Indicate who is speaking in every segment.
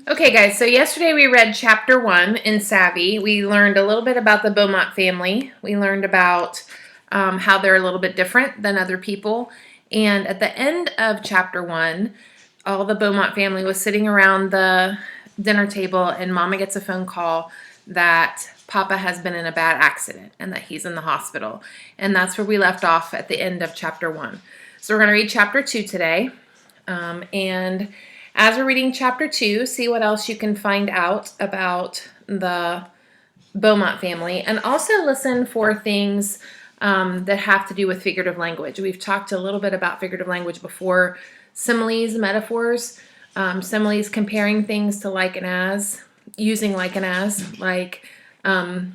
Speaker 1: Okay, guys, so yesterday we read chapter 1 in Savvy. We learned a little bit about the Beaumont family. We learned about how they're a little bit different than other people. And at the end of chapter 1, all the Beaumont family was sitting around the dinner table, and Mama gets a phone call that Papa has been in a bad accident and that he's in the hospital. And that's where we left off at the end of chapter 1. So we're going to read chapter 2 today. And as we're reading chapter 2, see what else you can find out about the Beaumont family, and also listen for things that have to do with figurative language. We've talked a little bit about figurative language before. Similes, metaphors, similes comparing things to like and as, using like and as, like the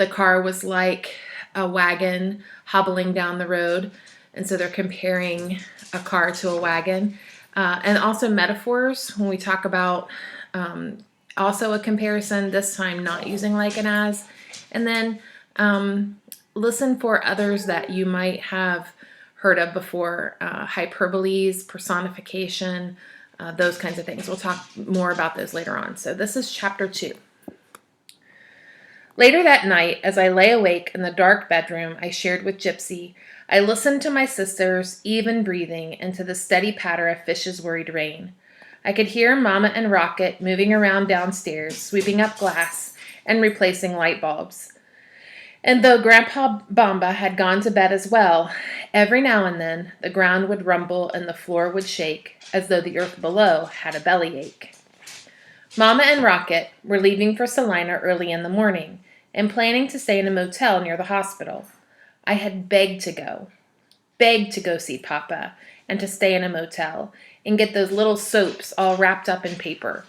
Speaker 1: car was like a wagon hobbling down the road. And so they're comparing a car to a wagon. And also metaphors, when we talk about also a comparison, this time not using like and as. And then listen for others that you might have heard of before, hyperboles, personification, those kinds of things. We'll talk more about those later on. So this is chapter 2. Later that night, as I lay awake in the dark bedroom I shared with Gypsy, I listened to my sister's even breathing and to the steady patter of Fish's worried rain. I could hear Mama and Rocket moving around downstairs, sweeping up glass and replacing light bulbs. And though Grandpa Bomba had gone to bed as well, every now and then the ground would rumble and the floor would shake, as though the earth below had a bellyache. Mama and Rocket were leaving for Salina early in the morning and planning to stay in a motel near the hospital. I had begged to go see Papa and to stay in a motel and get those little soaps all wrapped up in paper.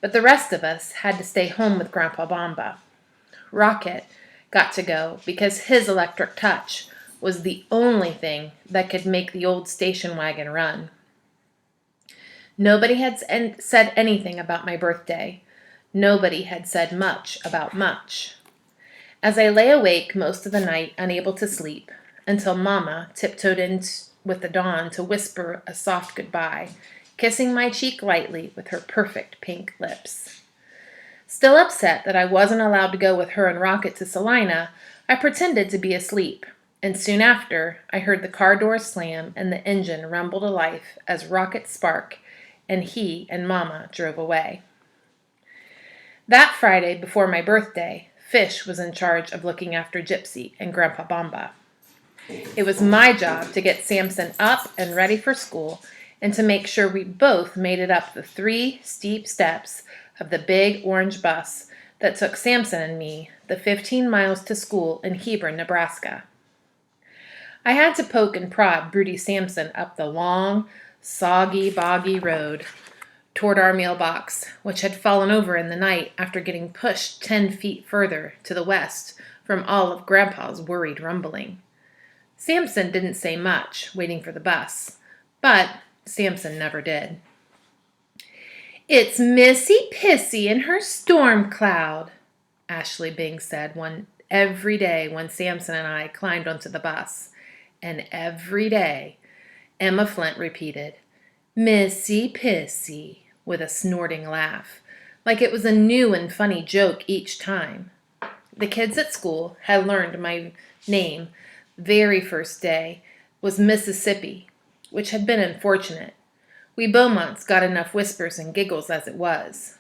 Speaker 1: But the rest of us had to stay home with Grandpa Bomba. Rocket got to go because his electric touch was the only thing that could make the old station wagon run. Nobody had said anything about my birthday. Nobody had said much about much. As I lay awake most of the night, unable to sleep, until Mama tiptoed in with the dawn to whisper a soft goodbye, kissing my cheek lightly with her perfect pink lips. Still upset that I wasn't allowed to go with her and Rocket to Salina, I pretended to be asleep, and soon after I heard the car door slam and the engine rumble to life as Rocket sparked and he and Mama drove away. That Friday before my birthday, Fish was in charge of looking after Gypsy and Grandpa Bomba. It was my job to get Samson up and ready for school and to make sure we both made it up the 3 steep steps of the big orange bus that took Samson and me the 15 miles to school in Hebron, Nebraska. I had to poke and prod Broody Samson up the long, soggy, boggy road toward our mailbox, which had fallen over in the night after getting pushed 10 feet further to the west from all of Grandpa's worried rumbling. Samson didn't say much, waiting for the bus, but Samson never did. "It's Missy Pissy and her storm cloud," Ashley Bing said every day when Samson and I climbed onto the bus. And every day, Emma Flint repeated, "Missy Pissy," with a snorting laugh, like it was a new and funny joke each time. The kids at school had learned my name very first day was Mississippi, which had been unfortunate. We Beaumonts got enough whispers and giggles as it was.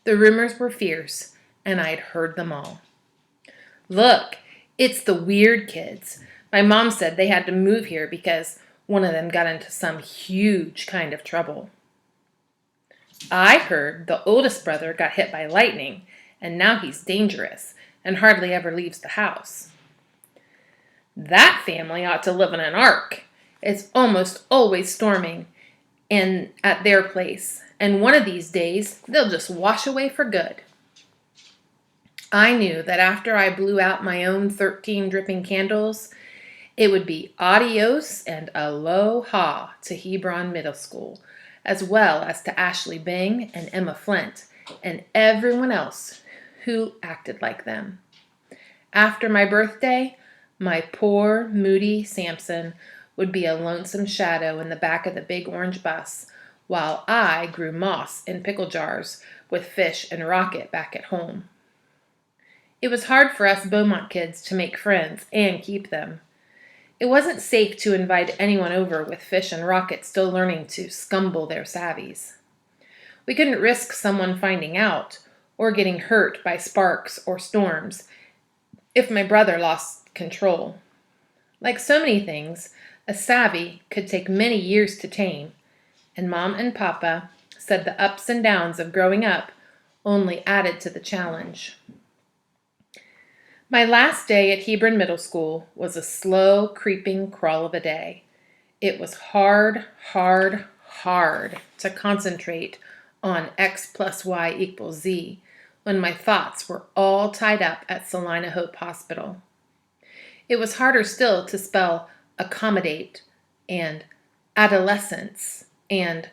Speaker 1: The rumors were fierce, and I'd heard them all. "Look, it's the weird kids. My mom said they had to move here because one of them got into some huge kind of trouble. I heard the oldest brother got hit by lightning, and now he's dangerous and hardly ever leaves the house. That family ought to live in an ark. It's almost always storming at their place, and one of these days they'll just wash away for good." I knew that after I blew out my own 13 dripping candles, it would be adios and aloha to Hebron Middle School, as well as to Ashley Bing and Emma Flint and everyone else who acted like them. After my birthday, my poor, moody Samson would be a lonesome shadow in the back of the big orange bus, while I grew moss in pickle jars with Fish and Rocket back at home. It was hard for us Beaumont kids to make friends and keep them. It wasn't safe to invite anyone over with Fish and Rocket still learning to scumble their savvies. We couldn't risk someone finding out or getting hurt by sparks or storms if my brother lost control. Like so many things, a savvy could take many years to tame, and Mom and Papa said the ups and downs of growing up only added to the challenge. My last day at Hebron Middle School was a slow, creeping crawl of a day. It was hard to concentrate on X plus Y equals Z when my thoughts were all tied up at Salina Hope Hospital. It was harder still to spell accommodate and adolescence and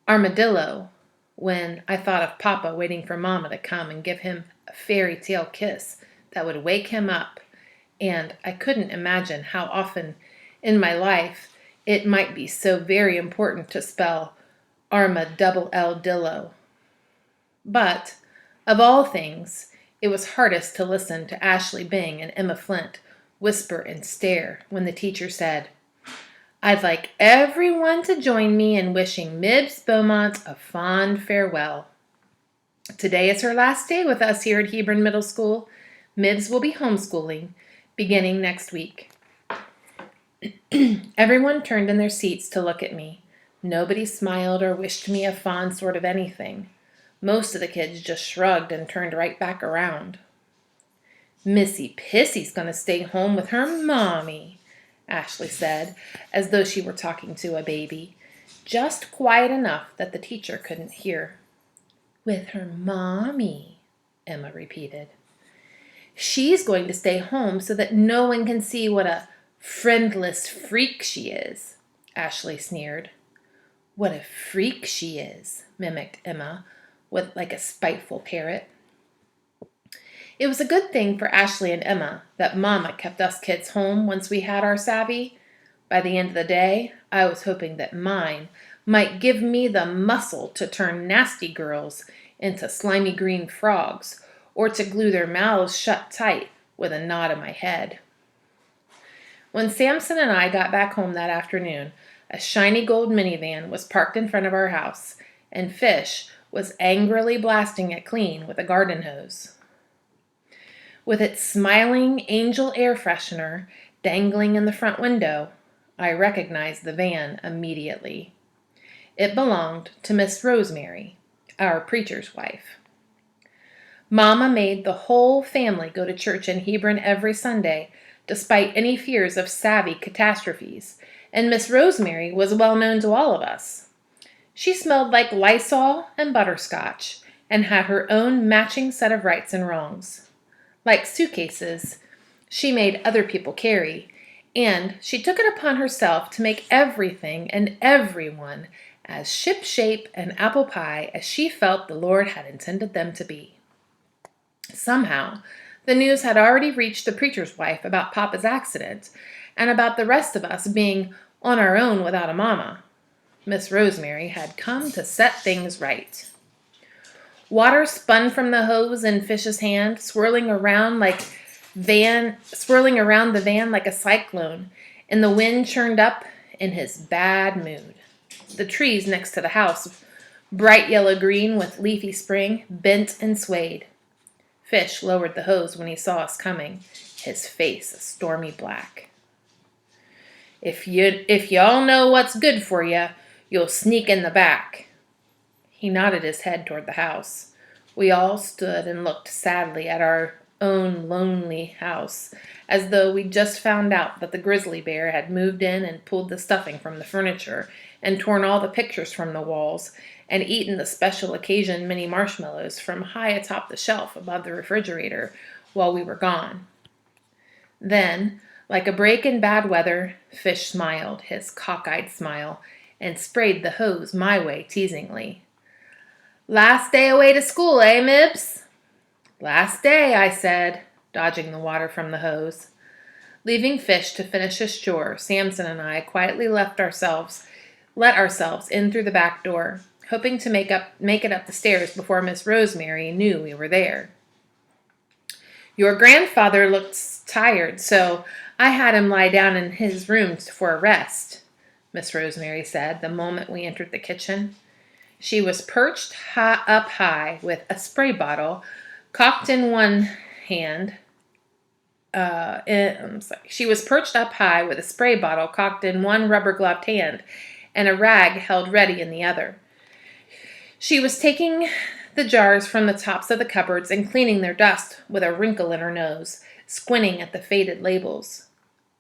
Speaker 1: armadillo when I thought of Papa waiting for Mama to come and give him a fairy tale kiss that would wake him up, and I couldn't imagine how often in my life it might be so very important to spell armadillo. But, of all things, it was hardest to listen to Ashley Bing and Emma Flint whisper and stare when the teacher said, "I'd like everyone to join me in wishing Mibs Beaumont a fond farewell. Today is her last day with us here at Hebron Middle School. Mibs will be homeschooling beginning next week." Everyone turned in their seats to look at me. Nobody smiled or wished me a fond sort of anything. Most of the kids just shrugged and turned right back around. "Missy Pissy's going to stay home with her mommy," Ashley said, as though she were talking to a baby, just quiet enough that the teacher couldn't hear. "With her mommy," Emma repeated. "She's going to stay home so that no one can see what a friendless freak she is," Ashley sneered. "What a freak she is," mimicked Emma, with like a spiteful parrot. It was a good thing for Ashley and Emma that Mama kept us kids home once we had our savvy. By the end of the day, I was hoping that mine might give me the muscle to turn nasty girls into slimy green frogs, or to glue their mouths shut tight with a nod of my head. When Samson and I got back home that afternoon, a shiny gold minivan was parked in front of our house, and Fish was angrily blasting it clean with a garden hose. With its smiling angel air freshener dangling in the front window, I recognized the van immediately. It belonged to Miss Rosemary, our preacher's wife. Mama made the whole family go to church in Hebron every Sunday, despite any fears of savvy catastrophes, and Miss Rosemary was well known to all of us. She smelled like Lysol and butterscotch, and had her own matching set of rights and wrongs. Like suitcases, she made other people carry, and she took it upon herself to make everything and everyone as ship-shape and apple pie as she felt the Lord had intended them to be. Somehow, the news had already reached the preacher's wife about Papa's accident, and about the rest of us being on our own without a mama. Miss Rosemary had come to set things right. Water spun from the hose in Fish's hand, swirling around the van like a cyclone, and the wind churned up in his bad mood. The trees next to the house, bright yellow-green with leafy spring, bent and swayed. Fish lowered the hose when he saw us coming, his face a stormy black. If y'all know what's good for you, you'll sneak in the back." He nodded his head toward the house. We all stood and looked sadly at our own lonely house, as though we'd just found out that the grizzly bear had moved in and pulled the stuffing from the furniture, and torn all the pictures from the walls, and eaten the special occasion mini marshmallows from high atop the shelf above the refrigerator while we were gone. Then, like a break in bad weather, Fish smiled, his cockeyed smile, and sprayed the hose my way teasingly. "Last day away to school, eh, Mibs?" "Last day," I said, dodging the water from the hose. Leaving Fish to finish his chore, Samson and I quietly left ourselves let ourselves in through the back door, hoping to make it up the stairs before Miss Rosemary knew we were there. Your grandfather looked tired, so I had him lie down in his room for a rest, Miss Rosemary said the moment we entered the kitchen. She was perched up high with a spray bottle cocked in one hand. She was perched up high with a spray bottle cocked in one rubber-gloved hand and a rag held ready in the other. She was taking the jars from the tops of the cupboards and cleaning their dust with a wrinkle in her nose, squinting at the faded labels.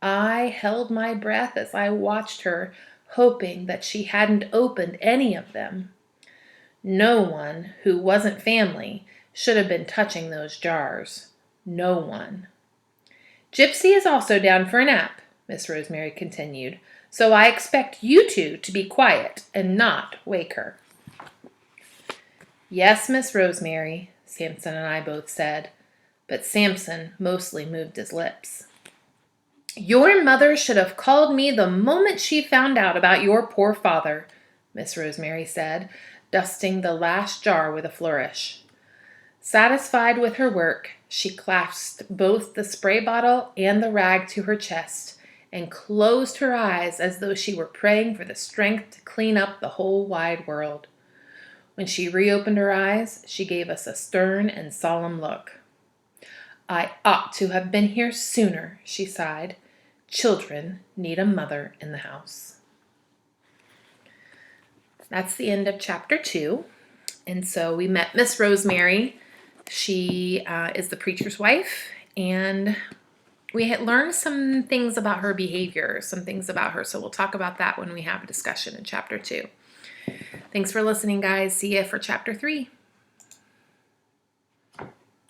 Speaker 1: I held my breath as I watched her, hoping that she hadn't opened any of them. No one who wasn't family should have been touching those jars. No one. Gypsy is also down for a nap, Miss Rosemary continued, so I expect you two to be quiet and not wake her. Yes, Miss Rosemary, Samson and I both said, but Samson mostly moved his lips. Your mother should have called me the moment she found out about your poor father, Miss Rosemary said, dusting the last jar with a flourish. Satisfied with her work, she clasped both the spray bottle and the rag to her chest and closed her eyes as though she were praying for the strength to clean up the whole wide world. When she reopened her eyes, she gave us a stern and solemn look. I ought to have been here sooner, she sighed. Children need a mother in the house. That's the end of chapter 2. And so we met Miss Rosemary. She is the preacher's wife, and we had learned some things about her behavior, some things about her. So we'll talk about that when we have a discussion in chapter 2. Thanks for listening, guys. See you for chapter 3.